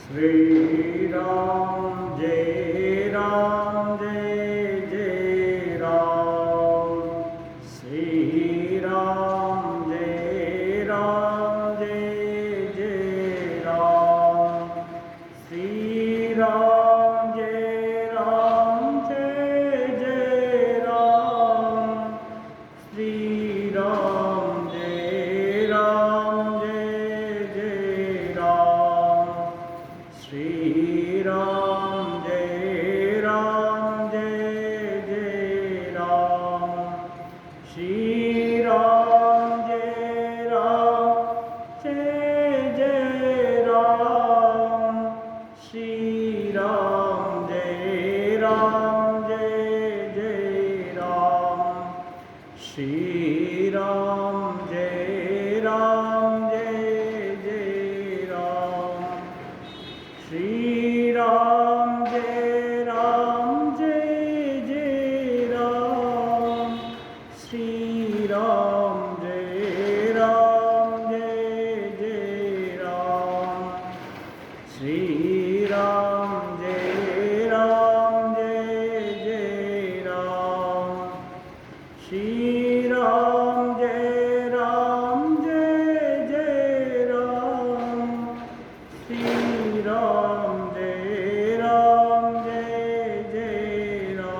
श्री राम जय राम जय जय राम। श्री राम जय राम जय जय राम। श्री राम जय राम जय जय राम। श्री राम जय राम जय जय राम। श्री राम जय राम जय जय राम। श्री राम जय राम जय जय राम। श्री राम जय राम जय जय राम। श्री राम जय राम जय जय राम। श्री राम जय राम जय जय राम। श्री राम जय राम जय जय राम। श्री राम जय राम जय जय राम। श्री राम जय राम जय जय राम। श्री राम जय राम जय जय राम।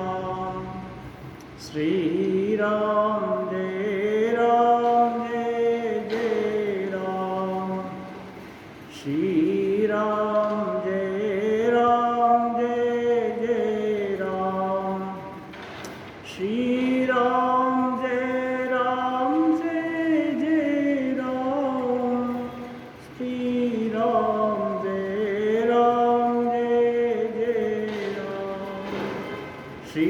श्री राम जय राम जय जय राम। श्री राम जय राम जय जय राम। श्री राम जय राम जय जय राम। श्री राम जय राम जय जय राम। श्री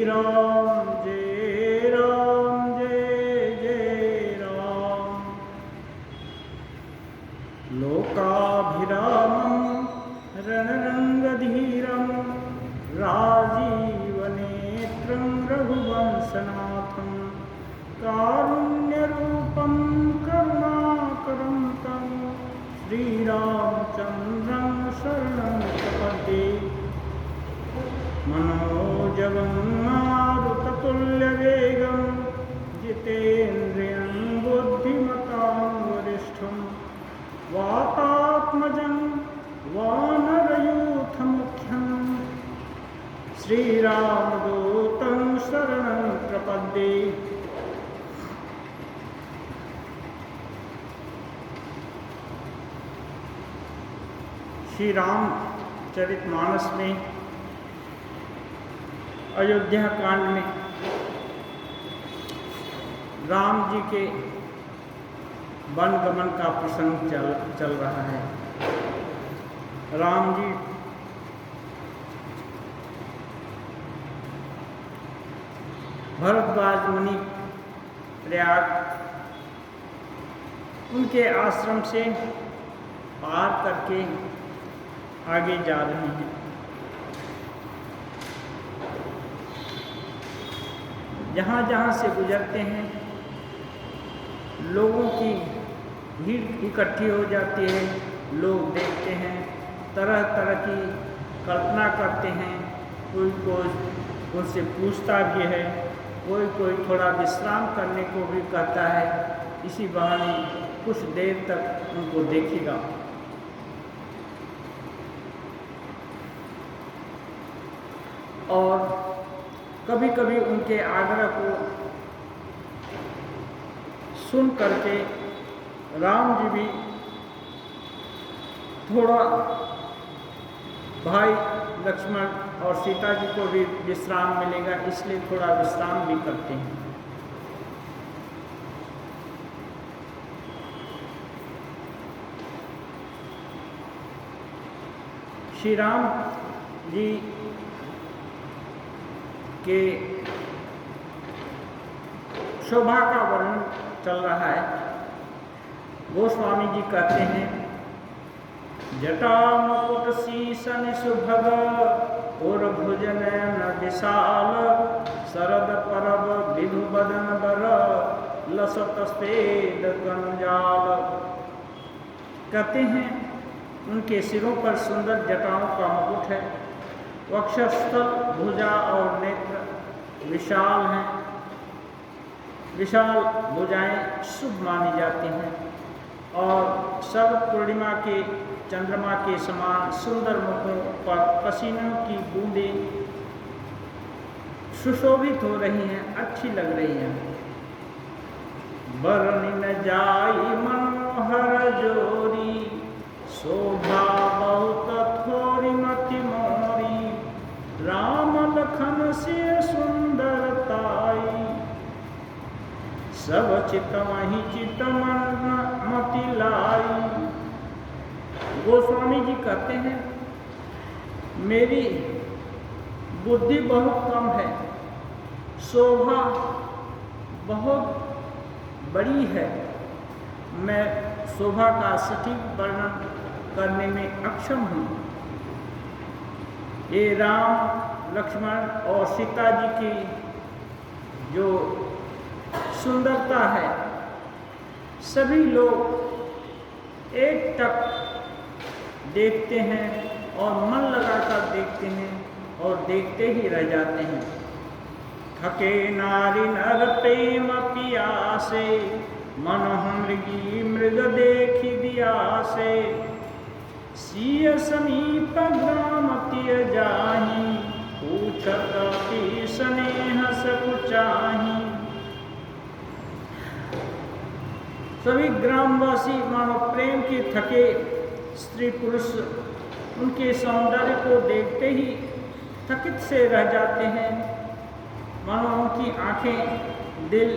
राम जय राम जय जय राम। लोकाभिरामं रणरङ्गधीरं राजीवनेत्रं रघुवंशनाथं कारुण्यरूपं करुणाकरं तं श्रीरामचन्द्रं शरणं प्रपद्ये। मनोजवं मारुततुल्यवेगं जितेन्द्रियं बुद्धिमतां वरिष्ठं वातात्मजं वानरयूथमुख्यं श्रीरामदूतं शरणं प्रपद्ये। श्री रामचरितमानस में अयोध्या कांड में राम जी के वन गमन का प्रसंग चल रहा है। राम जी भरद्वाज मुनि प्रयाग उनके आश्रम से पार करके आगे जा रहे हैं। जहाँ जहाँ से गुजरते हैं लोगों की भीड़ इकट्ठी हो जाती है। लोग देखते हैं, तरह तरह की कल्पना करते हैं। कोई कोई उनसे पूछता भी है, कोई कोई थोड़ा विश्राम करने को भी कहता है। इसी बहाने कुछ देर तक उनको देखेगा। और कभी कभी उनके आग्रह को सुन करके राम जी भी थोड़ा भाई लक्ष्मण और सीता जी को भी विश्राम मिलेगा, इसलिए थोड़ा विश्राम भी करते हैं। श्री राम जी के शोभा का वर्णन चल रहा है। गोस्वामी जी कहते हैं, जटा मुकुट शीसन सुभग और भुजन न विशाल शरद परब विधु बदन बर लसत स्वेद कंजाल। कहते हैं उनके सिरों पर सुंदर जटाओं का मुकुट है। वक्षस्थल, भुजा और नेत्र विशाल हैं। विशाल भुजाएं शुभ मानी जाती हैं और शरद पूर्णिमा के चंद्रमा के समान सुंदर मुखों पर पसीनों की बूंदें सुशोभित हो रही हैं, अच्छी लग रही हैं। बरनी न जाई मनोहर जोरी, शोभा बहुत थोड़ी मति मोरी, राम लखन से सुंदरताई, सब चित वही चित मन मति लाई। गोस्वामी जी कहते हैं, मेरी बुद्धि बहुत कम है, शोभा बहुत बड़ी है, मैं शोभा का सटीक वर्णन करने में अक्षम हूँ। ये राम, लक्ष्मण और सीता जी की जो सुंदरता है, सभी लोग एक टक देखते हैं और मन लगाकर देखते हैं और देखते ही रह जाते हैं। थके नारी नर प्रेम पियासे, मनोह मृगी मृग देखी दियासे, सिय समीप ग्राम तिय जाहि, पूछत की स्नेह सब चाहि। सभी ग्रामवासी मानो प्रेम के थके स्त्री पुरुष उनके सौंदर्य को देखते ही थकित से रह जाते हैं, मानो उनकी आंखें दिल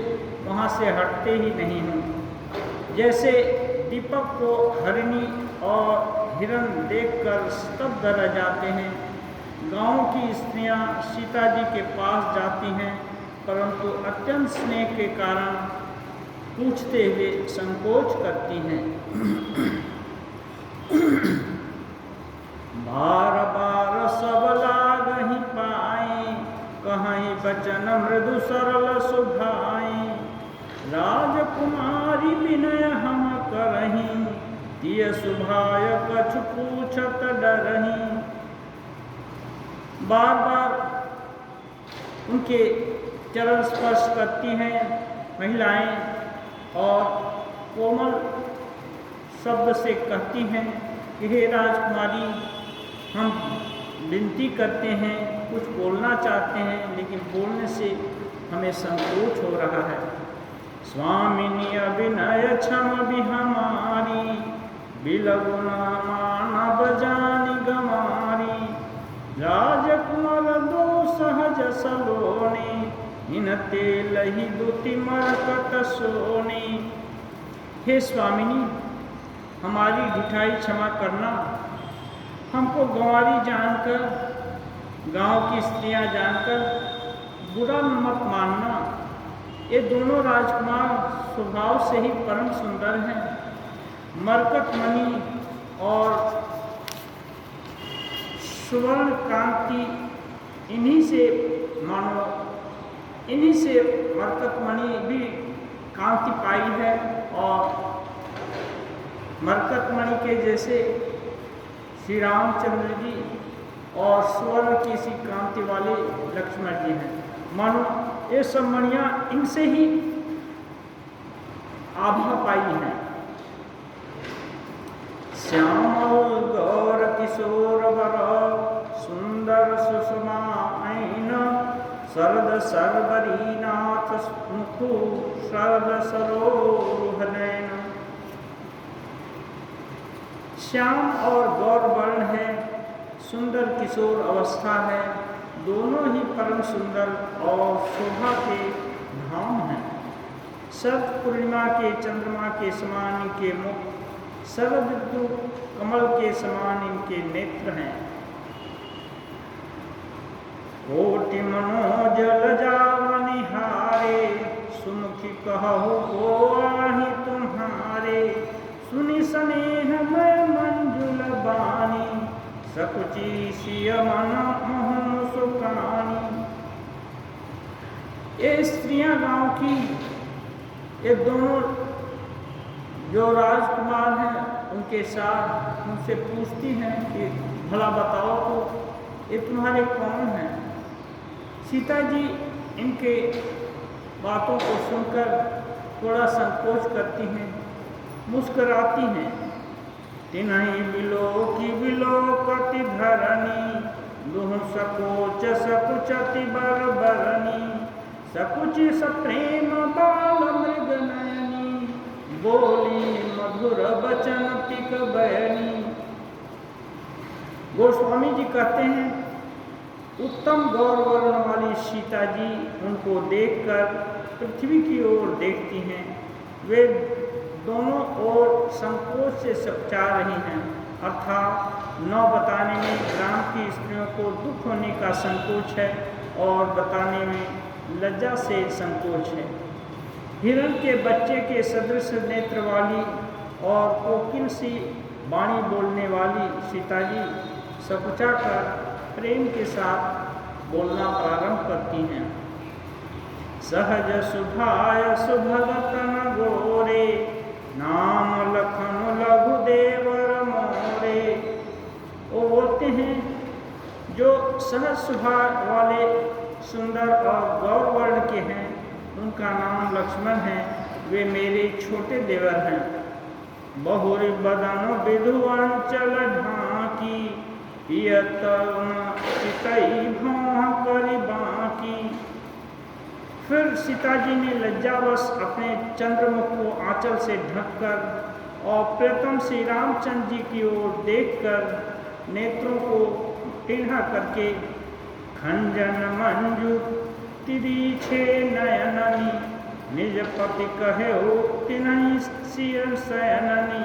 वहाँ से हटते ही नहीं हैं। जैसे दीपक को हरिणी और हिरण देखकर स्तब्ध रह जाते हैं। गांव की स्त्रियां सीता जी के पास जाती हैं, परंतु अत्यंत स्नेह के कारण पूछते हुए संकोच करती हैं। बार बार सब लागहि पाई, कहीं बचन मृदु सरल सुभाई, राजकुमारी विनय हम करहीं, तिय सुभाय कछु पूछत डरहीं। बार बार उनके चरण स्पर्श करती हैं महिलाएं और कोमल शब्द से कहती हैं कि हे राजकुमारी, हम विनती करते हैं, कुछ बोलना चाहते हैं, लेकिन बोलने से हमें संकोच हो रहा है। स्वामिनी अभिनय क्षम भी हमारी, बिलगुना मानव जानी गमारी, राजकुमार दो सहज सलोनी, इनते लही दुति मरकत सोनी। हे स्वामिनी, हमारी ढिठाई क्षमा करना, हमको गंवारी जानकर, गांव की स्त्रियां जानकर बुरा मत मानना। ये दोनों राजकुमार स्वभाव से ही परम सुंदर हैं। मरकत मणि और सुवर्ण कांति इन्हीं से मानो, इन्हीं से मरकत मणि भी कांति पाई है और मरकत मणि के जैसे श्री रामचंद्र जी और स्वर्ण की सी कांति वाले लक्ष्मण जी हैं। मानो ये सब मणियाँ इनसे ही आभा पाई हैं। श्याम गौर किशोर वर, सुंदर सुषमा ऐन, शरद सरबरी नाथ मुखु, शरद सरोरुह नयन। श्याम और गौर वर्ण है, सुंदर किशोर अवस्था है, दोनों ही परम सुंदर और शोभा के धाम हैं। शरद पूर्णिमा के चंद्रमा के समान इनके मुख, शरद ऋतु कमल के समान इनके नेत्र हैं। कोटि मनोज लजावनिहारे, सुमुखी कहु को आहि तुम्हारे, सुनि स्नेह मय मंजुल बानी, सकुची सिय मन मोहन सुकानी। ये स्त्रियां गांव की, ये दोनों जो राजकुमार हैं उनके साथ उनसे पूछती हैं कि भला बताओ तो ये तुम्हारे कौन हैं। सीता जी इनके बातों को सुनकर थोड़ा संकोच करती हैं, मुस्कुराती हैं। तिन्हि बिलोकति धरणी, दुह सकोच सकुचति बर बरनी, सकुचि सप्रेम बाल मृग नयनी, बोली मधुर बचन तिक बयनी। गोस्वामी जी कहते हैं उत्तम गौर वर्ण वाली सीता जी उनको देखकर पृथ्वी की ओर देखती हैं। वे दोनों ओर संकोच से सपचा रही हैं, अर्थात न बताने में ग्राम की स्त्रियों को दुख होने का संकोच है और बताने में लज्जा से संकोच है। हिरण के बच्चे के सदृश नेत्र वाली और कोकिल सी वाणी बोलने वाली सीता जी सकुचा कर प्रेम के साथ बोलना प्रारंभ करती हैं। सहज सुभाय सुभगतन गोरे, नाम लखन लघु देवर मोरे। वो बोलते हैं जो सहज सुभाव वाले सुंदर और गौर वर्ण के हैं, उनका नाम लक्ष्मण है, वे मेरे छोटे देवर हैं। बहुरी बदन विधुवन चल ढाकी, करी बाकी। फिर सीता जी ने लज्जावश अपने चंद्रमुख को आंचल से ढककर और प्रियतम श्री रामचंद्र जी की ओर देखकर नेत्रों को टेढ़ा करके खंजन मंजू तिरीछे नयननी, निज पति कहे हो तिन्हि सिर शयननी।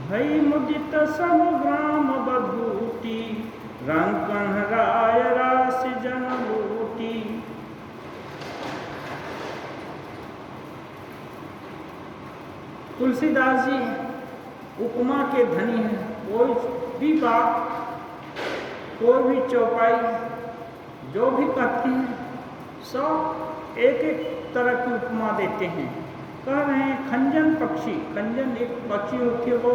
भई मुदित सब ग्राम बधूटी, रंग कन्हराय राशि जन लूटी। तुलसीदास जी उपमा के धनी हैं। कोई भी बात, कोई भी चौपाई जो भी कहते हैं सब एक एक तरह की उपमा देते हैं। कह रहे हैं खंजन पक्षी, खंजन एक पक्षी होती है, वो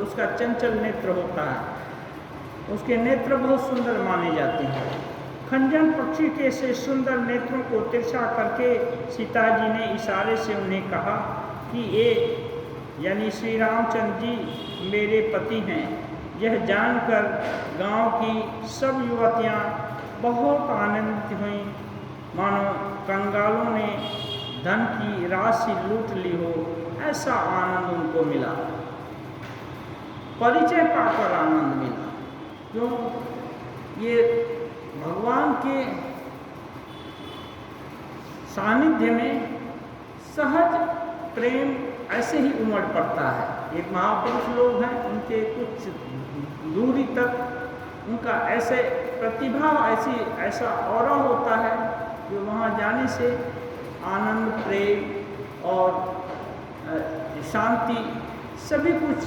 उसका चंचल नेत्र होता है, उसके नेत्र बहुत सुंदर माने जाते हैं। खंजन पक्षी के से सुंदर नेत्रों को तिरछा करके सीता जी ने इशारे से उन्हें कहा कि ये यानी श्री रामचंद्र जी मेरे पति हैं। यह जानकर गांव की सब युवतियां बहुत आनंदित हुईं, मानो कंगालों ने धन की राशि लूट ली हो, ऐसा आनंद उनको मिला, परिचय पाकर आनंद मिला। क्यों? ये भगवान के सानिध्य में सहज प्रेम ऐसे ही उमड़ पड़ता है। एक महापुरुष लोग हैं, उनके कुछ दूरी तक उनका ऐसे प्रतिभा ऐसा ऑरा होता है कि वहाँ जाने से आनंद, प्रेम और शांति सभी कुछ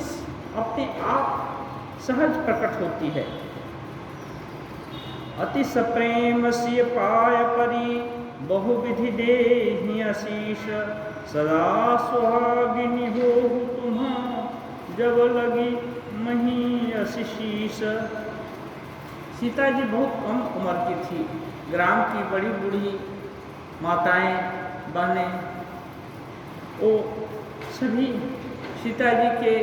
अपने आप सहज प्रकट होती है। अति सप्रेम सिय पाय परी, बहुविधि देहि आशीष। सदा सुहागिनी हो तुम्हा, जब लगी मही आशीष। सीता जी बहुत कम उम्र की थी। ग्राम की बड़ी बूढ़ी माताएं, बहनें, वो सभी सीता जी के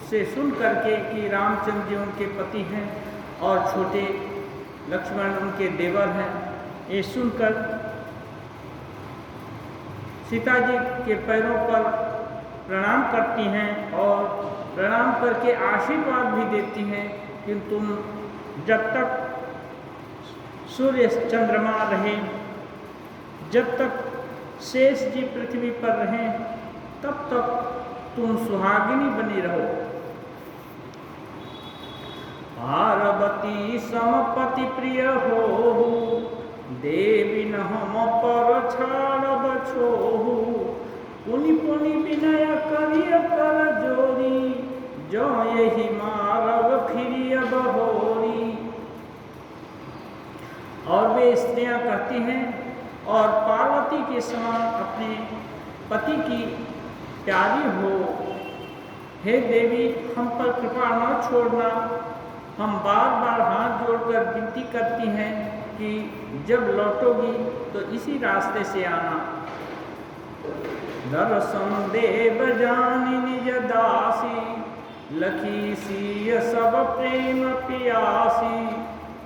से सुन करके कि रामचंद्र जी उनके पति हैं और छोटे लक्ष्मण उनके देवर हैं, ये सुनकर सीता जी के पैरों पर प्रणाम करती हैं और प्रणाम करके आशीर्वाद भी देती हैं कि तुम जब तक सूर्य चंद्रमा रहे, जब तक शेष जी पृथ्वी पर रहें, तब तक तुम सुहागिनी बनी रहो। पार्वती समपति प्रिय हो, देवी न हम पर छाड़ब छोहु। पुनि पुनि विनय करिय कर जोरी, जो यही मारग फिरिय बहोरी। और वे स्त्रियां कहती हैं और पार्वती के समान अपने पति की प्यारी हो, हे देवी, हम पर कृपा न छोड़ना। हम बार बार हाथ जोड़कर विनती करती हैं कि जब लौटोगी तो इसी रास्ते से आना। दर्शन देव जानी निज दासी, लखी सिय सब प्रेम पियासी।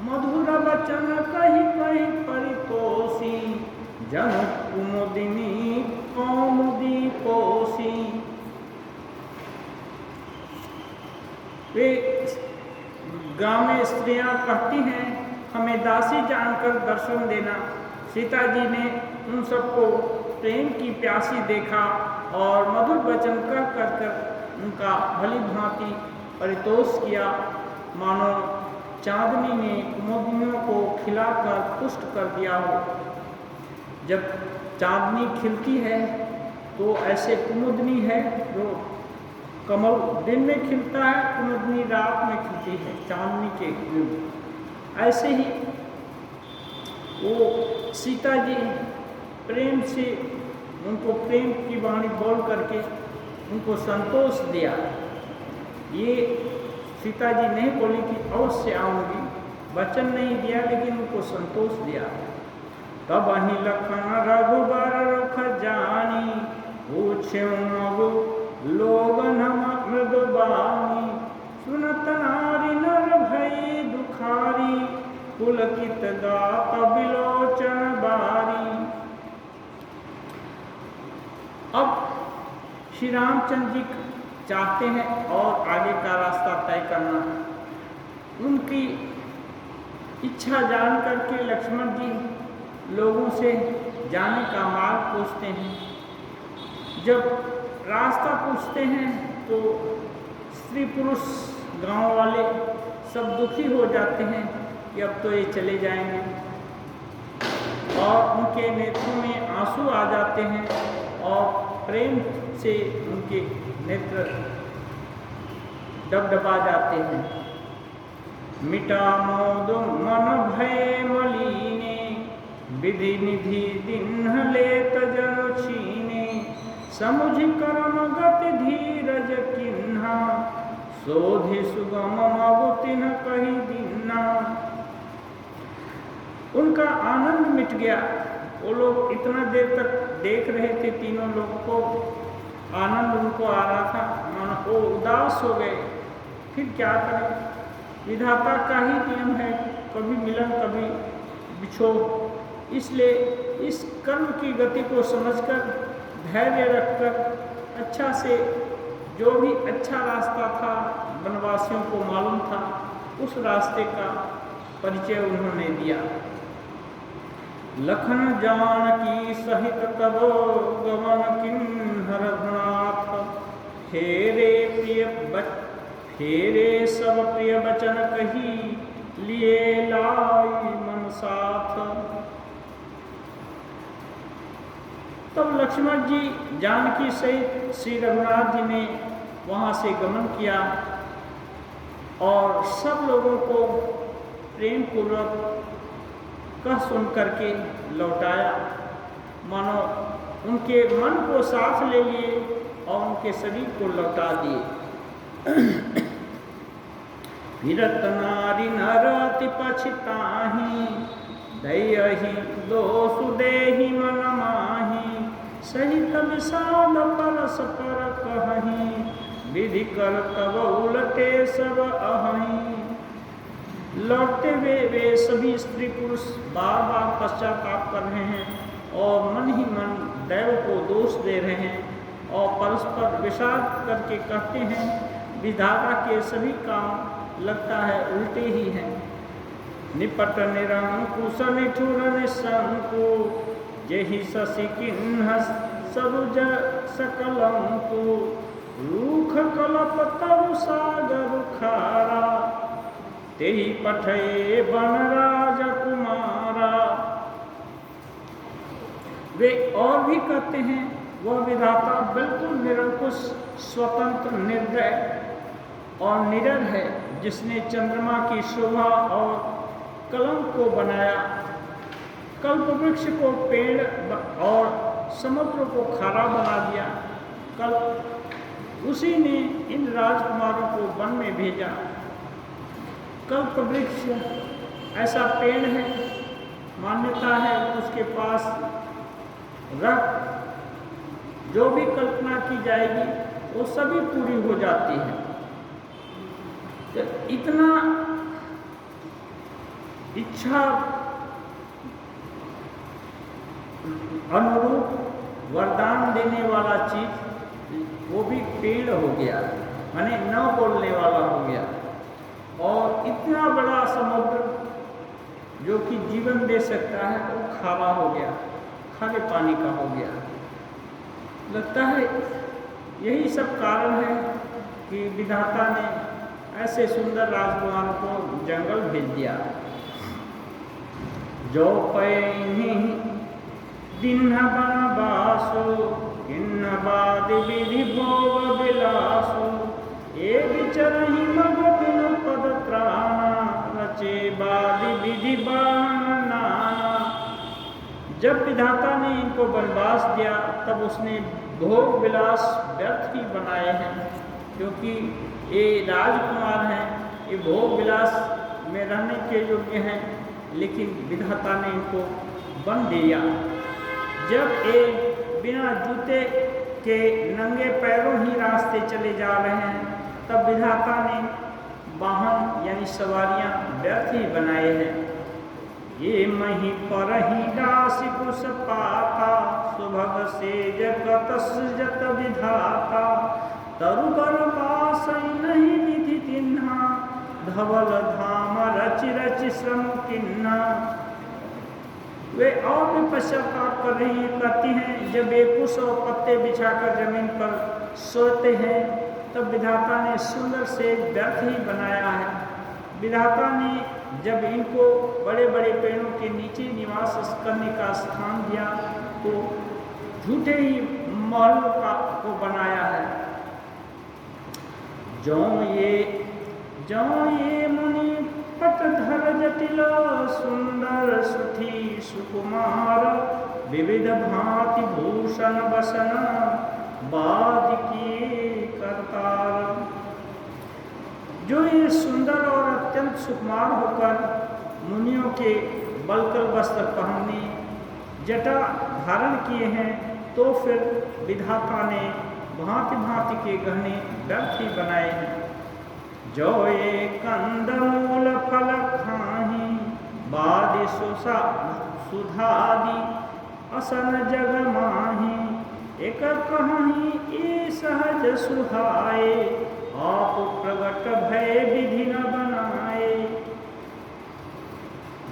मधुर वचन कही कही परितोषी, जन कुमुदिनी कौमुदी पोषी। वे गांव में स्त्रियां कहती हैं, हमें दासी जानकर दर्शन देना। सीता जी ने उन सबको प्रेम की प्यासी देखा और मधुर वचन कर उनका भली भांति परितोष किया, मानो चांदनी ने कुमुदिनियों को खिलाकर पुष्ट कर दिया हो। जब चांदनी खिलती है तो ऐसे कुमुदिनी है जो कमल दिन में खिलता है, कुमुदिनी रात में खिलती है चांदनी के विरुद्ध। ऐसे ही वो सीता जी प्रेम से उनको प्रेम की वाणी बोल करके उनको संतोष दिया। ये सीता जी नहीं बोली कि अवश्य आऊँगी, वचन नहीं दिया, लेकिन उनको संतोष दिया। तब वही लखन रघुबर रुख जानी, पूछे मगु लोगन मृदुबानी। सुनत नारी नर भई दुखारी, पुलकित गात बिलोचन बारी। अब श्री रामचंद्र जी चाहते हैं और आगे का रास्ता तय करना है। उनकी इच्छा जान करके लक्ष्मण जी लोगों से जाने का मार्ग पूछते हैं। जब रास्ता पूछते हैं तो स्त्री पुरुष गांव वाले सब दुखी हो जाते हैं कि अब तो ये चले जाएंगे, और उनके नेत्रों में आंसू आ जाते हैं और प्रेम से उनके नेत्र डबडबा जाते हैं। मिटा मोद मन भय मलीने, विधि निधि दिन लेत जन छीने। समुझ कर्म गति धीरज किन्हा, सोधि सुगम मगु तिन्ह कही दीन्हा। उनका आनंद मिट गया। वो लोग इतना देर तक देख रहे थे, तीनों लोग को आनंद उनको आ रहा था, मानो वो उदास हो गए। फिर क्या करें, विधाता का ही नियम है, कभी मिलन कभी बिछोह। इसलिए इस कर्म की गति को समझकर धैर्य रखकर अच्छा से जो भी अच्छा रास्ता था वनवासियों को मालूम था, उस रास्ते का परिचय उन्होंने दिया। लखन जानकी सहित तब गमन किन्हर गुणाथ, फेरे सब प्रिय वचन कही, लिए लाई मन साथ। तब लक्ष्मण जी जानकी सहित श्री रघुनाथ जी ने वहाँ से गमन किया और सब लोगों को प्रेम पूर्वक कह सुन करके लौटाया, मानो उनके मन को साथ ले लिए और उनके शरीर को लौटा दिए। विरत नारी नरति पछताही, दयहि दोषु देहि मन माही। सहित विषाद परस पर कहही, विधि कर तब उलटे सब अहही। लौटते हुए वे सभी स्त्री पुरुष बार बार पश्चाताप कर रहे हैं और मन ही मन दैव को दोष दे रहे हैं और परस्पर विषाद करके कहते हैं, विधाता के सभी काम लगता है उल्टे ही हैं। निपट निरंकुश निठुर निशंकु, जेहि शशि किन्ह सरुज सकलंकु। रूख कलप तरु सागर खारा, तेहि पठये वन राजकुमारा। वे और भी कहते हैं, वह विधाता बिल्कुल निरंकुश, स्वतंत्र, निर्दय और निडर है, जिसने चंद्रमा की शोभा और कलंक को बनाया, कल्प वृक्ष को पेड़ और समुद्र को खारा बना दिया। उसी ने इन राजकुमारों को वन में भेजा। कल्प वृक्ष ऐसा पेड़ है, मान्यता है उसके पास रख जो भी कल्पना की जाएगी वो सभी पूरी हो जाती है। तो इतना इच्छा अनुरूप वरदान देने वाला चीज वो भी पेड़ हो गया, माने न बोलने वाला हो गया। और इतना बड़ा समुद्र जो कि जीवन दे सकता है वो खारा हो गया, खारे पानी का हो गया। लगता है यही सब कारण है कि विधाता ने ऐसे सुंदर राजकुमारों को जंगल भेज दिया। जो पैनी दिन बनवासो किन्न बाद विधि भोग विलासो, ये विचरहि मग बिनु पद त्राणा, रचे बाद विधि बाना। जब विधाता ने इनको वनवास दिया तब उसने भोग विलास व्यर्थ ही बनाए हैं, क्योंकि ये राजकुमार हैं, ये भोग विलास में रहने के योग्य हैं, लेकिन विधाता ने इनको बन दिया। जब ये बिना जूते के नंगे पैरों ही रास्ते चले जा रहे हैं, तब विधाता ने वाहन यानी सवारियां व्यर्थ ही बनाए हैं। ये मही पर ही दासी कुश पाता, सुभग से जगत सृजत विधाता, तरुबर पास नहीं विधि तिन्हा, धवल धाम रचि रचि श्रम किन्ना। वे और भी पश्चाताप कर रही करती हैं। जब वे कुश और पत्ते बिछाकर जमीन पर सोते हैं तब विधाता ने सुंदर से व्यर्थ ही बनाया है। विधाता ने जब इनको बड़े बड़े पेड़ों के नीचे निवास करने का स्थान दिया तो झूठे ही महलों को बनाया है। जो ये मुनि पटधर जटिल, सुंदर सुठी सुकुमार, विविध भांति भूषण बसन, बाद की करतार। जो ये सुंदर और अत्यंत सुकुमार होकर मुनियों के बलकल वस्त्र पहनने, जटा धारण किए हैं, तो फिर विधाता ने भांति भांति के गहने व्यर्थ ही बनाए हैं। जो ये कंद मूल फल खाही, बादि सुधादि असन जग माही, एक कहीं ये सहज सुहाए, आप प्रगट भय विधि न बनाए।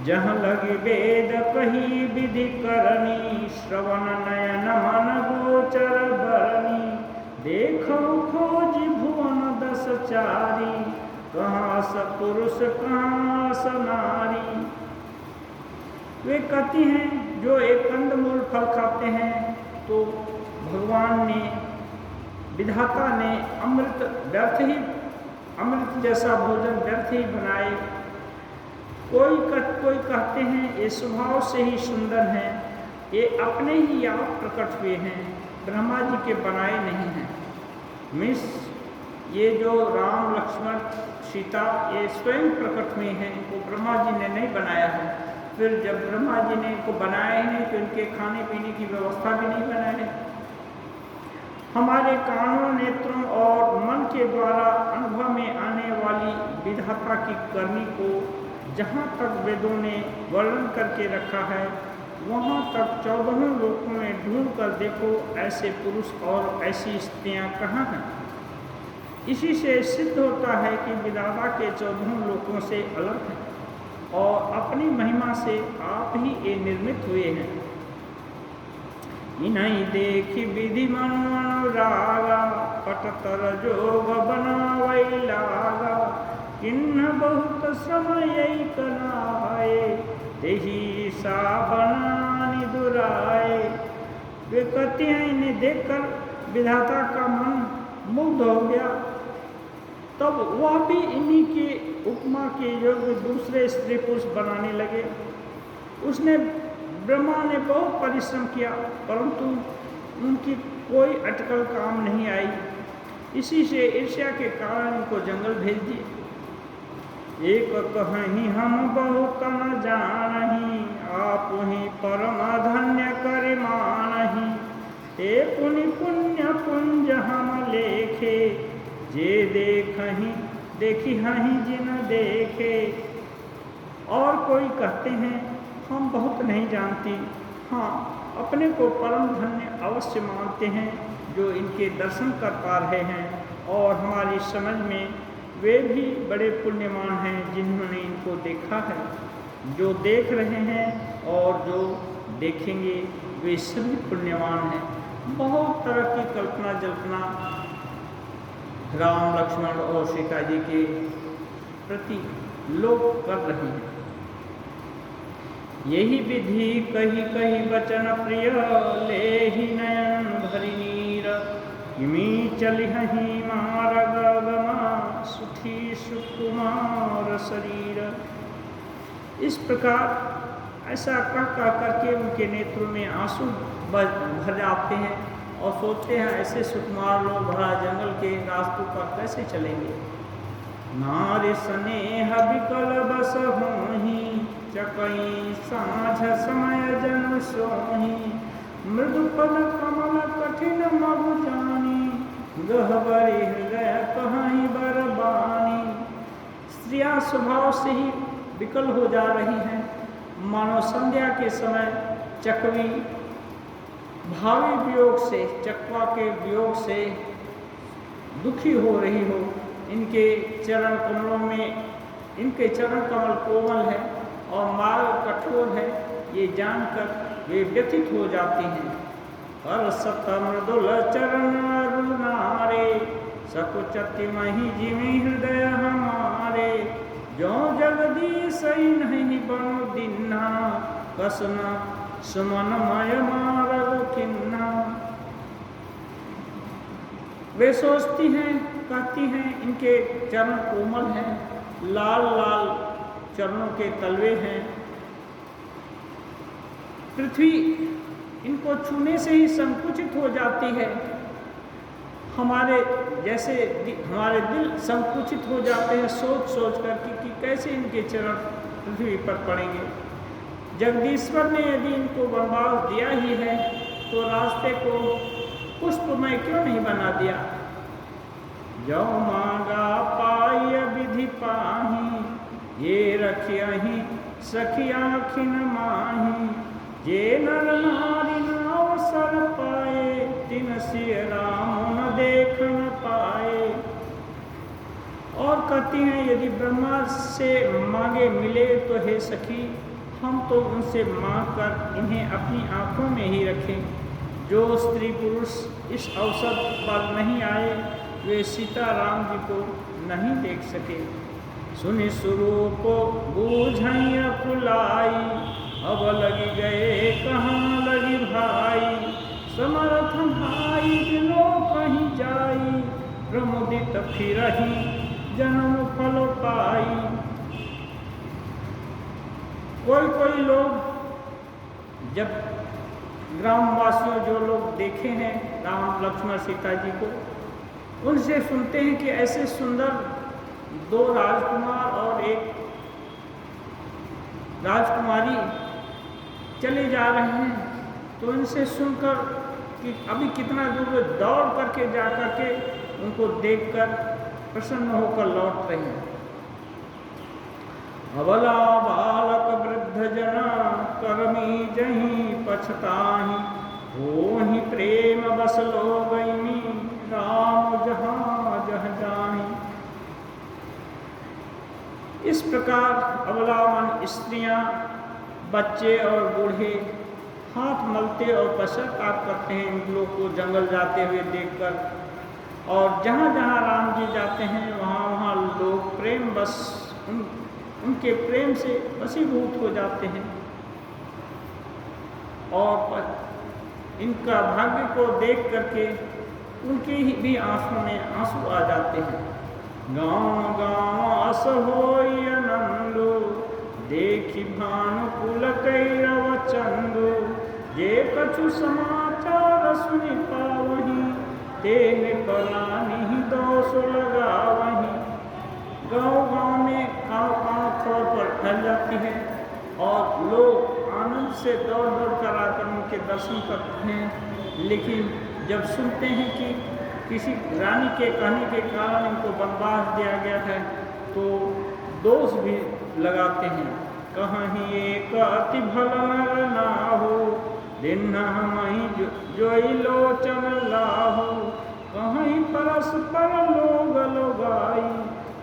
जहाँ लगे वेद कही विधि करनी, श्रवण नयन मन गोचर बरनी, देखो खोज भुवन दस चारी, कहाँ स पुरुष कहाँ स नारी। वे कहती हैं जो एक कंदमूल फल खाते हैं तो भगवान ने, विधाता ने अमृत जैसा भोजन व्यर्थ ही बनाए। कोई कहते हैं ये स्वभाव से ही सुंदर हैं, ये अपने ही आप प्रकट हुए हैं, ब्रह्मा जी के बनाए नहीं हैं। ये जो राम लक्ष्मण सीता ये स्वयं प्रकट हुए हैं, वो ब्रह्मा जी ने नहीं बनाया है। फिर जब ब्रह्मा जी ने इनको बनाया ही नहीं तो इनके खाने पीने की व्यवस्था भी नहीं बनाई है। हमारे कानों, नेत्रों और मन के द्वारा अनुभव में आने वाली विधाता की करनी को जहाँ तक वेदों ने वर्णन करके रखा है, वहाँ तक 14 लोकों में ढूंढ कर देखो ऐसे पुरुष और ऐसी स्त्रियाँ कहाँ हैं। इसी से सिद्ध होता है कि विधाता के 14 लोकों से अलग हैं और अपनी महिमा से आप ही ये निर्मित हुए हैं। इन्हीं देखी विधि मनु अनुरागा, पटतर जोग बनावै लागा, किन्न बहुत समय कनाए, देही सा बनानी दुराए। वे कहते हैं इन्हें देखकर विधाता का मन मुग्ध हो गया, तब वह भी इन्हीं के उपमा के योग्य दूसरे स्त्री पुरुष बनाने लगे। उसने ब्रह्मा ने बहुत परिश्रम किया परंतु उनकी कोई अटकल काम नहीं आई। इसी से ईर्ष्या के कारण इनको जंगल भेज दिए। एक कहीं हम बहु कम जानही, आप ही परम धन्य करे मानही। ते पुनि पुण्य पुंज हम लेखे, जे देखही देखी हहीं जिन देखे। और कोई कहते हैं हम बहुत नहीं जानती, हाँ अपने को परम धन्य अवश्य मानते हैं जो इनके दर्शन कर पा रहे हैं, और हमारी समझ में वे भी बड़े पुण्यवान हैं जिन्होंने इनको देखा है। जो देख रहे हैं और जो देखेंगे वे सभी पुण्यवान हैं। बहुत तरह की कल्पना जल्पना राम लक्ष्मण और सीता जी के प्रति लोग कर रहे हैं। यही विधि कही कही वचन प्रिय, ले ही नयन भरी नीर। इमी चलिहि मार्ग गमा, सुखी सुकुमार शरीर। इस प्रकार ऐसा कह करके उनके नेत्रों में आंसू भर जाते हैं और सोचते हैं ऐसे सुकुमार लोग भरा जंगल के रास्तों पर कैसे चलेंगे। नारी स्नेह विकल बस होही, चकई साँझ समय जन सोही। मृदुपद कमल कठिन मगु जानी, गहबरी हृदय कहीं बरबानी। स्त्रियां स्वभाव से ही विकल हो जा रही हैं, मानो संध्या के समय चकवी भावी वियोग से, चकवा के वियोग से दुखी हो रही हो। इनके चरण कमलों में, इनके चरण कमल कोमल है और मार्ग कठोर है, ये जानकर वे व्यथित हो जाती हैं। हर सत मृदुल चरण रुनारे, सकुचति मही जिमि हृदय हमारे। जो जगदीश नहीं बनो दिन्ना, कसना सुमन मय मारग किन्ना। वे सोचती हैं, कहती हैं इनके चरण कोमल हैं, लाल लाल चरणों के तलवे हैं। पृथ्वी इनको छूने से ही संकुचित हो जाती है। हमारे जैसे हमारे दिल संकुचित हो जाते हैं सोच सोच कर कि कैसे इनके चरण पृथ्वी पर पड़ेंगे। जगदीश्वर ने यदि इनको वनवास दिया ही है तो रास्ते को पुष्पमय क्यों नहीं बना दिया। जो मांगा पाय विधि पाही, ये रखियहि सखिया खिन माही। जे नर नारी अवसर पाए, तिन सिय राम न देख न पाए। और कहती हैं यदि ब्रह्मा से मांगे मिले तो हे सखी, हम तो उनसे मांग कर इन्हें अपनी आँखों में ही रखें। जो स्त्री पुरुष इस अवसर पर नहीं आए वे सीता राम जी को नहीं देख सके। सुनि स्वरूप बूझई अकुलाई, अब लगी गए कहाँ लगी भाई। समर्थ भाई दिलो कहीं जाई, प्रमुदित फिरहि जन्म फल पाई। कोई लोग जब ग्रामवासियों जो लोग देखे हैं राम लक्ष्मण सीता जी को, उनसे सुनते हैं कि ऐसे सुंदर दो राजकुमार और एक राजकुमारी चले जा रहे हैं, तो इनसे सुनकर कि अभी कितना दूर दौड़ करके जा करके उनको देखकर प्रसन्न होकर लौट रहे हैं। अबला बालक वृद्ध जना, करमी जही पछताही। होहि प्रेम बस लो गईनी, राम जहाँ जह जाही। इस प्रकार अबलावन स्त्रियां, बच्चे और बूढ़े हाथ मलते और पश्चाताप करते हैं इन लोग को जंगल जाते हुए देखकर। और जहाँ जहाँ राम जी जाते हैं वहाँ वहाँ लोग प्रेम बस उनके प्रेम से वशीभूत हो जाते हैं और इनका भाग्य को देख करके उनके ही भी आंखों में आंसू आ जाते हैं। गाँव गाँव अस होई आनंदो, देखी भानुकुल कैरव चंदो। जे कछु समाचार सुनि पावही, तेने पलानी दोष लगा वहीं। गाँव में खबर पर फैल जाती है और लोग आनंद से दौड़ कर आकर उनके दर्शन करते हैं। लेकिन जब सुनते हैं कि किसी रानी के कहने के कारण इनको वनवास दिया गया है तो दोष भी लगाते हैं। कहीं एक अति भल नर ना हो, दिन हमही जोई लोचन लाहो। कहीं परस्पर लोग लोगाई,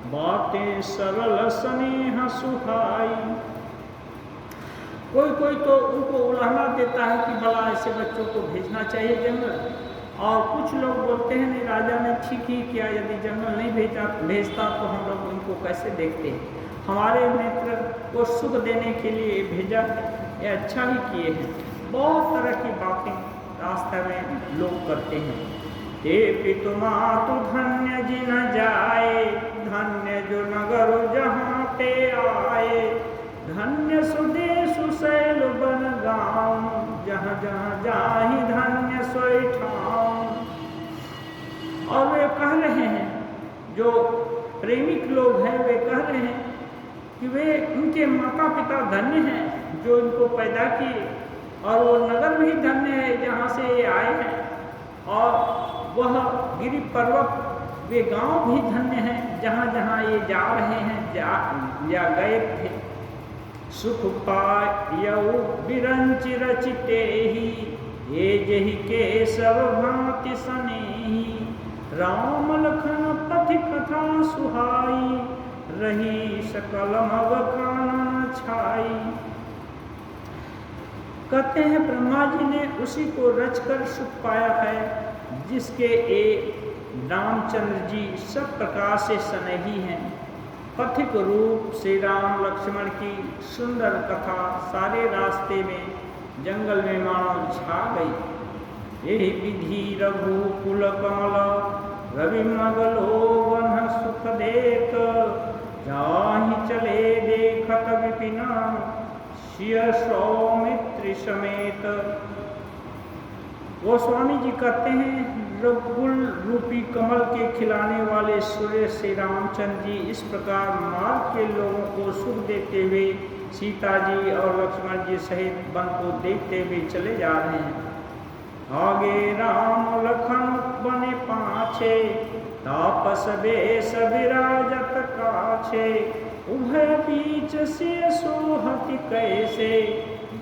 बातें सरल स्नेह सुहाई। कोई तो उनको उलाहना देता है कि भला ऐसे बच्चों को भेजना चाहिए जंगल, और कुछ लोग बोलते हैं नहीं, राजा ने ठीक ही किया, यदि जंगल नहीं भेजता तो हम लोग उनको कैसे देखते हैं। हमारे मित्र को सुख देने के लिए भेजा, ये अच्छा ही किए हैं। बहुत तरह की बातें रास्ते में लोग करते हैं। हे पितु मातु धन्य जिन जाए, धन्य जो नगर जहाँ ते आए। धन्य सुदेश शैल बन गाँव, जहाँ जहाँ जाहि धन्य सोई ठाम। और वे कह रहे हैं, जो प्रेमिक लोग हैं वे कह रहे हैं कि वे उनके माता पिता धन्य हैं जो इनको पैदा किए, और वो नगर भी धन्य है जहाँ से ये आए हैं, और वह गिरि पर्वत वे गांव भी धन्य हैं जहाँ जहाँ ये जा रहे हैं या गए थे। सुख पायऊ बिरंच रचिते ही, ये जही के सब भांति सनेही। राम लखन पथि कथा सुहाई, रही सकल मग कानन छाई। कहते हैं ब्रह्मा जी ने उसी को रचकर सुख पाया है जिसके रामचंद्र जी सब प्रकार से स्नेही हैं। पथिक रूप श्री राम लक्ष्मण की सुंदर कथा सारे रास्ते में जंगल में मानो छा गई। यही विधि रघुकुल कमल, रवि मगलो वन सुख देख। जाहि चले देखत विपिन, सिय सौमित्र समेत। गोस्वामी जी कहते हैं रघुकुल रूपी कमल के खिलाने वाले सूर्य श्री रामचंद्र जी इस प्रकार मार्ग के लोगों को सुख देते हुए सीता जी और लक्ष्मण जी सहित वन को देखते हुए चले जा रहे हैं। आगे राम लखन बने पाछे, तापस बेस विराजत काछे। उभय बीच से सोहति कैसे,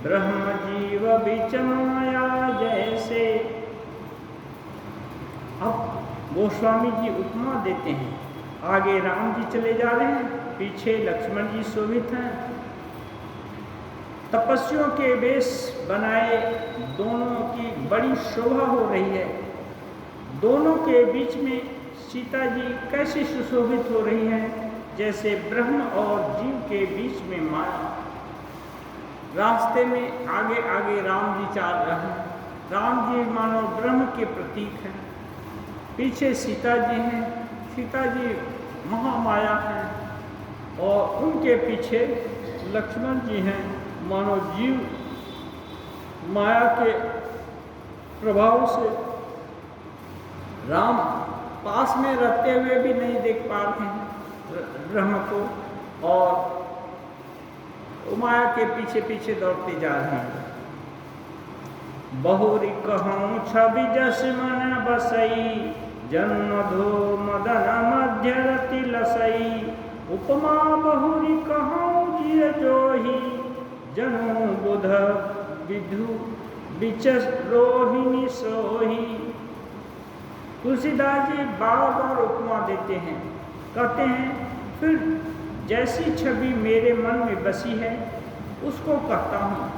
ब्रह्म जीव बीच माया जैसे। अब गोस्वामी जी उपमा देते हैं। आगे राम जी चले जा रहे हैं, पीछे लक्ष्मण जी शोभित हैं। तपस्वियों के वेश बनाए दोनों की बड़ी शोभा हो रही है। दोनों के बीच में सीता जी कैसे सुशोभित हो रही हैं, जैसे ब्रह्म और जीव के बीच में माया। रास्ते में आगे आगे राम जी चल रहे हैं। राम जी मानो ब्रह्म के प्रतीक हैं, पीछे सीता जी हैं। सीता जी महामाया हैं और उनके पीछे लक्ष्मण जी हैं, मानो जीव माया के प्रभाव से राम पास में रहते हुए भी नहीं देख पा रहे हैं ब्रह्म को, और माया के पीछे पीछे दौड़ते जा रहे हैं। बहुरी कहूँ छवि जस मन बसई, जन्म धो मदन मध्य रति लसई। उपमा बहुरी कहूँ जिय जोही, जनु बुध विधु बिच रोहिणी सोही। तुलसीदास जी बार बार उपमा देते हैं। कहते हैं फिर जैसी छवि मेरे मन में बसी है उसको कहता हूँ।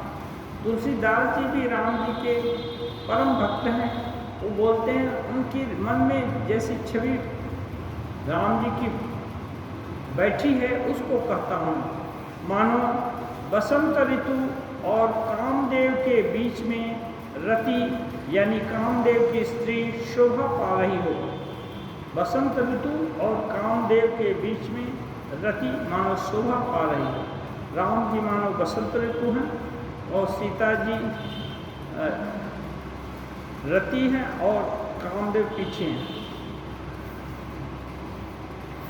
तुलसीदास जी भी राम जी के परम भक्त हैं। वो बोलते हैं उनके मन में जैसी छवि राम जी की बैठी है उसको कहता हूँ। मानो बसंत ऋतु और कामदेव के बीच में रति यानी कामदेव की स्त्री शोभा पा रही हो। बसंत ऋतु और कामदेव के बीच में रति मानो शोभा पा रही है। राम जी मानो बसंत ऋतु हैं और सीता जी रति हैं और कामदेव पीछे हैं।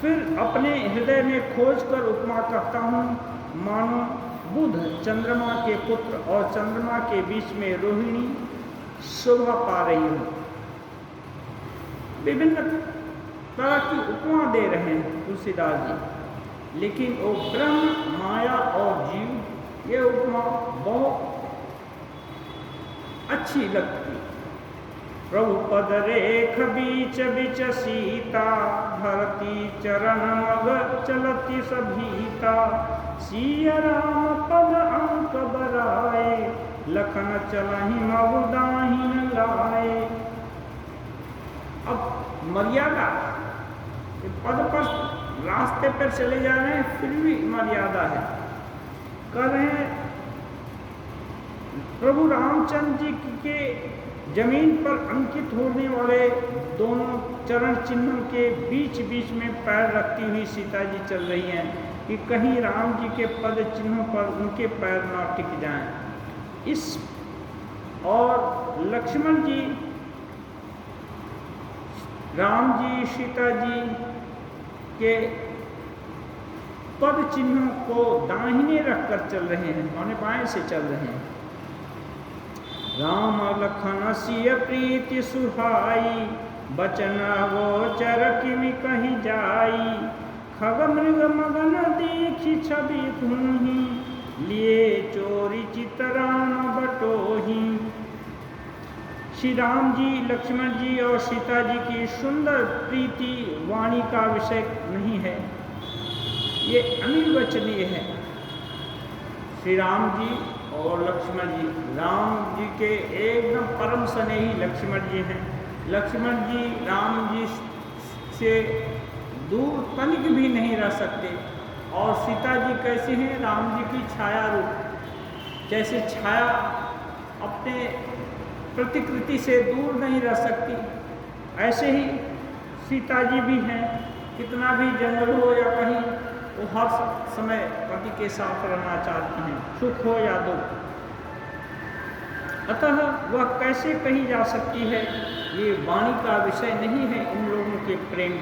फिर अपने हृदय में खोज कर उपमा करता हूँ, मानो बुध चंद्रमा के पुत्र और चंद्रमा के बीच में रोहिणी शोभा पा रही हो। विभिन्न तरह की उपमा दे रहे हैं तुलसीदास जी, लेकिन वो ब्रह्म, माया और जीव, ये उपमा बहुत अच्छी लगती। प्रभु पद रेख बीच बीच सीता, धरती चरण मग चलती सभीता। सिया राम पद अंक बराए, लखन चलहि मगु दाहिन लाए। अब मर्यादा, पद पर रास्ते पर चले जा रहे हैं, फिर भी मर्यादा है। कर रहे हैं प्रभु रामचंद्र जी के जमीन पर अंकित होने वाले दोनों चरण चिन्हों के बीच बीच में पैर रखती हुई सीता जी चल रही हैं कि कहीं राम जी के पद चिन्हों पर उनके पैर ना टिक जाएं। इस और लक्ष्मण जी, राम जी, सीता जी के पद चिन्हों को दाहिने रखकर चल रहे हैं, माने बाएं से चल रहे हैं। राम लखन सिय प्रीति सुहाई, बचन गोचर किमि कहि जाई। खग मृग मगन देखी छवि धुहि, लिए चोरी चित राम बटोही। श्री राम जी, लक्ष्मण जी और सीता जी की सुंदर प्रीति वाणी का विषय नहीं है, ये अनिर्वचनीय है। श्री राम जी और लक्ष्मण जी, राम जी के एकदम परम स्नेही लक्ष्मण जी हैं। लक्ष्मण जी राम जी से दूर तनिक भी नहीं रह सकते। और सीता जी कैसे हैं? राम जी की छाया रूप, जैसे छाया अपने प्रतिकृति से दूर नहीं रह सकती, ऐसे ही सीता जी भी हैं। कितना भी जंगल हो या कहीं, वो हर समय पति के साथ रहना चाहती हैं, सुख हो या दुख। अतः वह कैसे कही जा सकती है, ये वाणी का विषय नहीं है इन लोगों के प्रेम।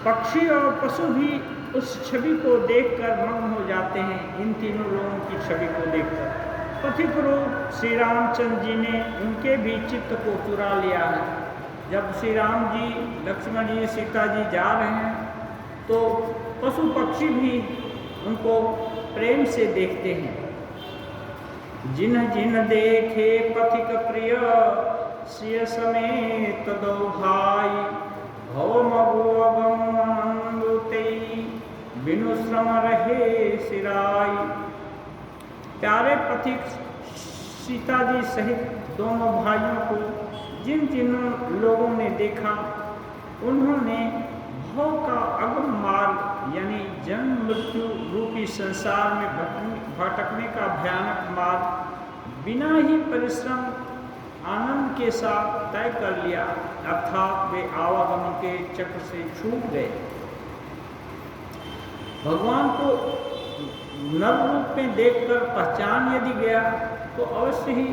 पक्षी और पशु भी उस छवि को देखकर मग्न हो जाते हैं, इन तीनों लोगों की छवि को देखकर। पथिक रूप श्री रामचंद्र जी ने उनके भी चित्त को चुरा लिया है। जब श्री राम जी, लक्ष्मण जी, सीता जी जा रहे हैं तो पशु पक्षी भी उनको प्रेम से देखते हैं। जिन जिन देखे पथिक प्रिय, सिय समेत दो भाई। भव मगु अगम बिनु श्रम रहे सिराई। प्यारे पथिक सीता जी सहित दोनों भाइयों को जिन जिन लोगों ने देखा, उन्होंने भव का अगम मार्ग यानी जन्म मृत्यु रूपी संसार में भटकने का भयानक मार्ग बिना ही परिश्रम आनंद के साथ तय कर लिया, अर्थात वे आवागमन के चक्र से छूट गए। भगवान को नर रूप में देखकर पहचान यदि गया तो अवश्य ही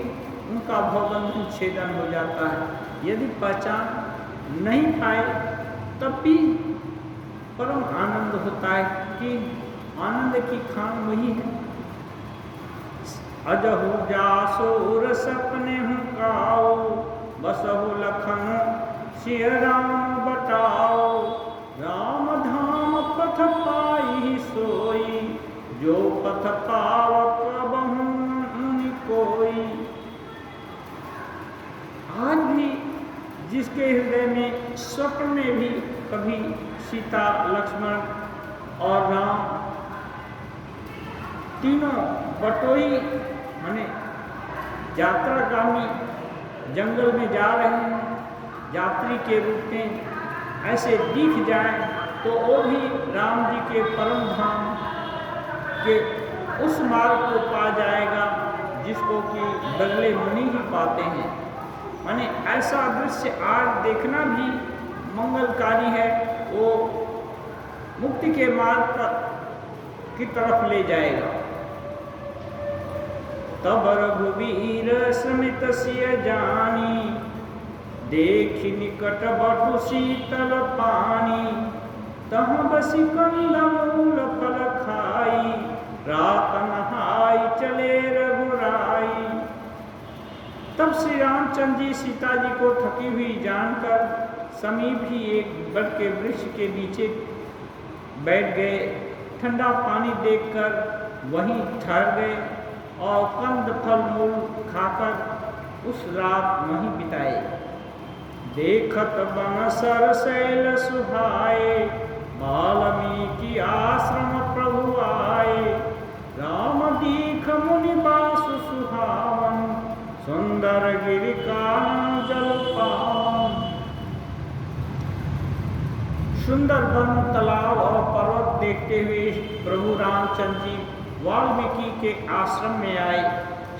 उनका भवबंधन छेदन हो जाता है। यदि पहचान नहीं पाए तब भी परम आनंद होता है कि आनंद की खान वही है। अजहु जासुर सपने हूँ काओ, बसहु लखन सिय राम बताओ। राम धाम पथ पाई सोई, जो पथ पावक बहु कोई। आज भी जिसके हृदय में स्वप्न में भी कभी सीता, लक्ष्मण और राम तीनों बटोई माने यात्रागामी जंगल में जा रहे हैं, यात्री के रूप में ऐसे दिख जाए तो वो भी राम जी के परम धाम के उस मार्ग को पा जाएगा जिसको कि बगले मुनि ही पाते हैं। माने ऐसा दृश्य आज देखना भी मंगलकारी है, वो मुक्ति के मार्ग की तरफ ले जाएगा। तब रघुवीर समित सिय जानी, देखी निकट बटु शीतल पानी, तह बसी कंद मूल फल खाई, रात नहाई चले रघुराई। तब श्री रामचंद्र जी सीता जी को थकी हुई जानकर समीप ही एक बड़ के वृक्ष के नीचे बैठ गए। ठंडा पानी देखकर वहीं ठहर गए और कंद फल मूल खाकर उस रात वहीं बिताए। देखत बन सर शैल सुहाए, वाल्मीकि आश्रम प्रभु आए। राम दीख मुनि बासु सुहावन, सुंदर गिरि कानन जल पावन। सुंदर वन, तालाब और पर्वत देखते हुए प्रभु रामचंद्र जी वाल्मीकि के आश्रम में आए।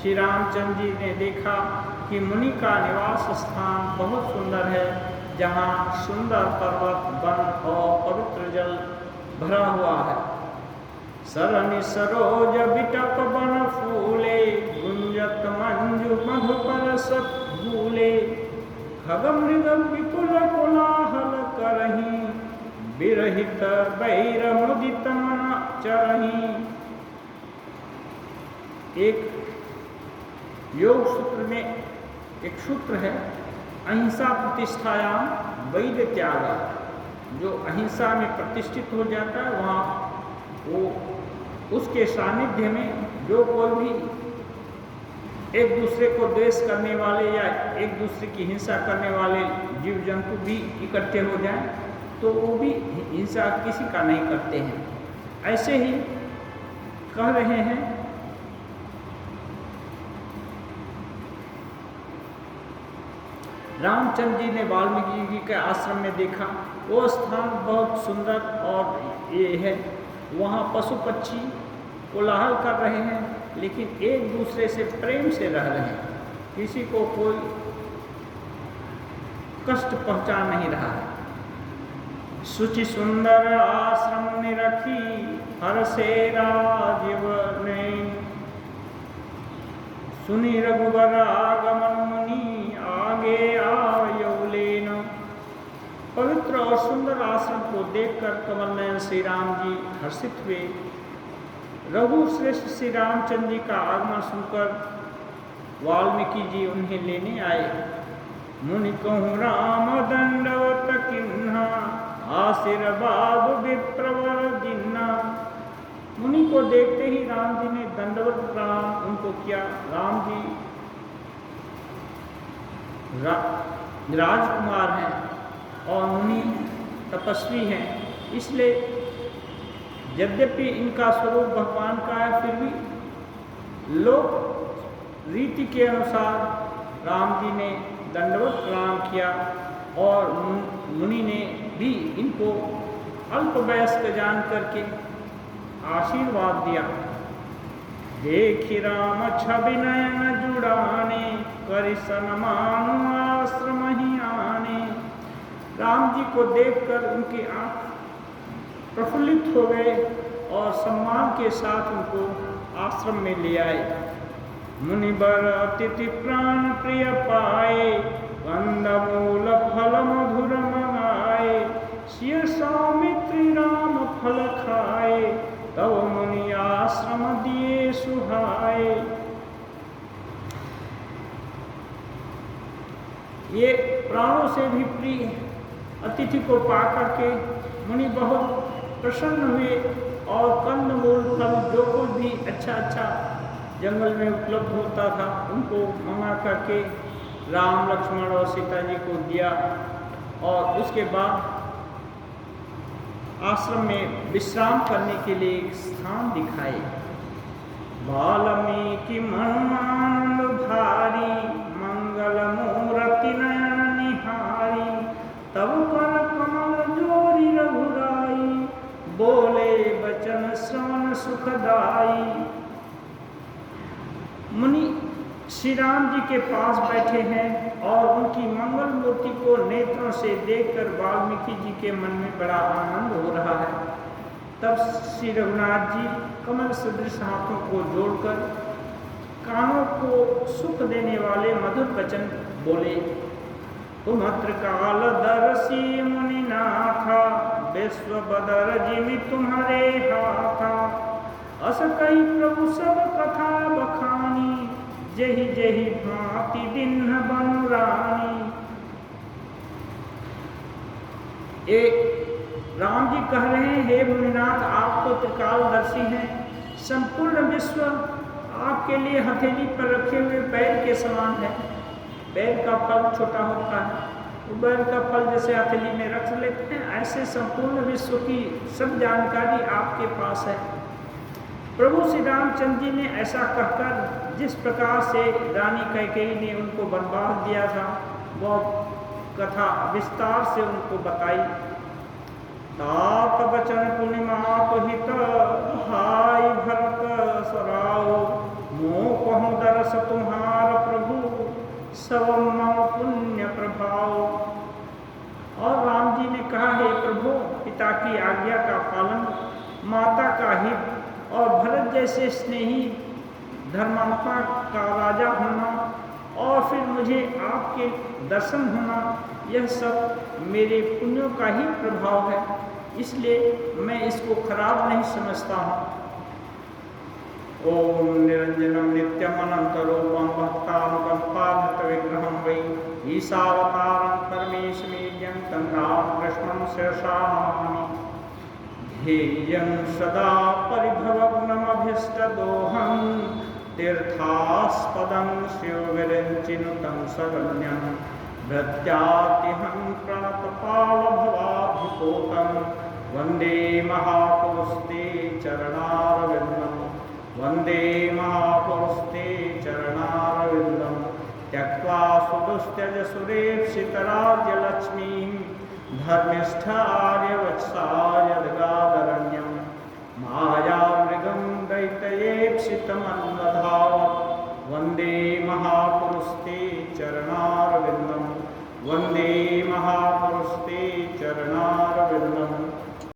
श्री रामचंद्र जी ने देखा कि मुनि का निवास स्थान बहुत सुंदर है, जहाँ सुंदर पर्वत, वन और पवित्र जल भरा हुआ है। सरनि सरोज बिटप बन फूले, गुंजत मंजु मधुपर सत भूले। खग मृग विपुल कोलाहल करही, विरहित बैर मुदित मन चरही। एक योग सूत्र में एक सूत्र है, अहिंसा प्रतिष्ठायाम वैद्य त्यागा। जो अहिंसा में प्रतिष्ठित हो जाता है वहाँ वो उसके सानिध्य में जो कोई भी एक दूसरे को द्वेष करने वाले या एक दूसरे की हिंसा करने वाले जीव जंतु भी इकट्ठे हो जाएं तो वो भी हिंसा किसी का नहीं करते हैं। ऐसे ही कह रहे हैं रामचंद्र जी ने वाल्मीकि जी के आश्रम में देखा वो स्थान बहुत सुंदर और ये है, वहाँ पशु पक्षी कोलाहल कर रहे हैं लेकिन एक दूसरे से प्रेम से रह रहे हैं, किसी को कोई कष्ट पहुँचा नहीं रहा है। सुचि सुंदर आश्रम में रखी, हर से राजीव ने। सुनी रघुवर आगमन मुनि, आगे आयो लेन। पवित्र और सुंदर आश्रम को देखकर कमल नयन श्री राम जी हर्षित हुए। रघु श्रेष्ठ श्री रामचंद्र जी का आगमन सुनकर वाल्मीकि जी उन्हें लेने आए। मुनि कहूँ राम दंडवत किन्हा, आशीर्वाद विप्रवर जिन्ना। मुनि को देखते ही राम जी ने दंडवत प्रणाम उनको किया। राम जी राजकुमार हैं और मुनि तपस्वी हैं, इसलिए यद्यपि इनका स्वरूप भगवान का है फिर भी लोक रीति के अनुसार राम जी ने दंडवत प्रणाम किया और मुनि ने भी इनको अल्प वयस्क जान करके आशीर्वाद दिया। देखि राम छवि नयन जुड़ाने, करि सन्मानु आश्रम ही आने। राम जी को देखकर उनकी आंख प्रफुल्लित हो गए और सम्मान के साथ उनको आश्रम में ले आए। मुनिवर अतिथि प्राण प्रिय पाए, कंदमूल फल मधुर मंगाए। सिय सौमित्री राम फल खाए, तब मुनि आश्रम दिए सुहाए। ये प्राणों से भी प्रिय अतिथि को पा करके मुनि बहुत प्रसन्न हुए और कंदमूल फल जो कुछ भी अच्छा अच्छा जंगल में उपलब्ध होता था उनको मंगा करके राम लक्ष्मण और सीता जी को दिया और उसके बाद आश्रम में विश्राम करने के लिए एक स्थान दिखाए। वाल्मीकि मनमानंद भारी, मंगल मूर्ति नयन निहारी। तब कर कमल जोरी रघुराई, बोले बचन श्रवण सुखदाई। मुनि श्री राम जी के पास बैठे हैं और उनकी मंगल मूर्ति को नेत्रों से देखकर वाल्मीकि जी के मन में बड़ा आनंद हो रहा है। तब श्री रघुनाथ जी कमल सदृश हाथों को जोड़कर कानों को सुख देने वाले मधुर वचन बोले। तुमत्र कालदर्शी मुनिनाथा, विश्व बदर जिमि तुम्हारे हाथा। अस कही प्रभु सब कथा बखानी, जही जही भांति दिन बन रानी। राम जी कह रहे हैं, हे मुनिनाथ, आप तो त्रिकालदर्शी हैं, संपूर्ण विश्व आपके लिए हथेली पर रखे हुए बैल के समान है। बैल का फल छोटा होता है, तो बैल का फल जैसे हथेली में रख लेते हैं, ऐसे संपूर्ण विश्व की सब जानकारी आपके पास है। प्रभु श्री रामचंद्र जी ने ऐसा कहकर जिस प्रकार से रानी कैकेयी ने उनको वनवास दिया था, वह कथा विस्तार से उनको बताई। तात बचन पूर्णिमा हित, हाय भरत सराओ, मोह कहूँ दरस तुम्हार प्रभु, सब मम पुण्य प्रभाव। और राम जी ने कहा, हे प्रभु, पिता की आज्ञा का पालन, माता का हित और भरत जैसे स्नेही धर्मात्मा का राजा होना, और फिर मुझे आपके दर्शन होना, यह सब मेरे पुण्यों का ही प्रभाव है, इसलिए मैं इसको खराब नहीं समझता हूँ। ओम निरंजनम नित्यम अनंतरूपम भक्तानुकंपादित विग्रहम वै ईशावतारं परमेशमीड्यं तं रामकृष्णं शिरसा नमामि। ध्येयं सदा परिभवग्नमभीष्टदोहं, तीर्थास्पदं शिवविरञ्चिनुतं शरण्यं, भृत्यातिहं प्रणतपालभवाभिपूतं, वन्दे महापुरुषते चरणारविन्दं, वन्दे महापुरुषते चरणारविन्दं। त्यक्त्वा सुदुस्त्यज सुरेप्सितराज्यलक्ष्मीं, धर्मिष्ठार्यवत्सार्यगादरण्यं, मायामृगं दैत्ययेप्सितमन्वधावत्, वन्दे महापुरुषते चरणारविन्दं, वन्दे महापुरुषते चरणारविन्दम्।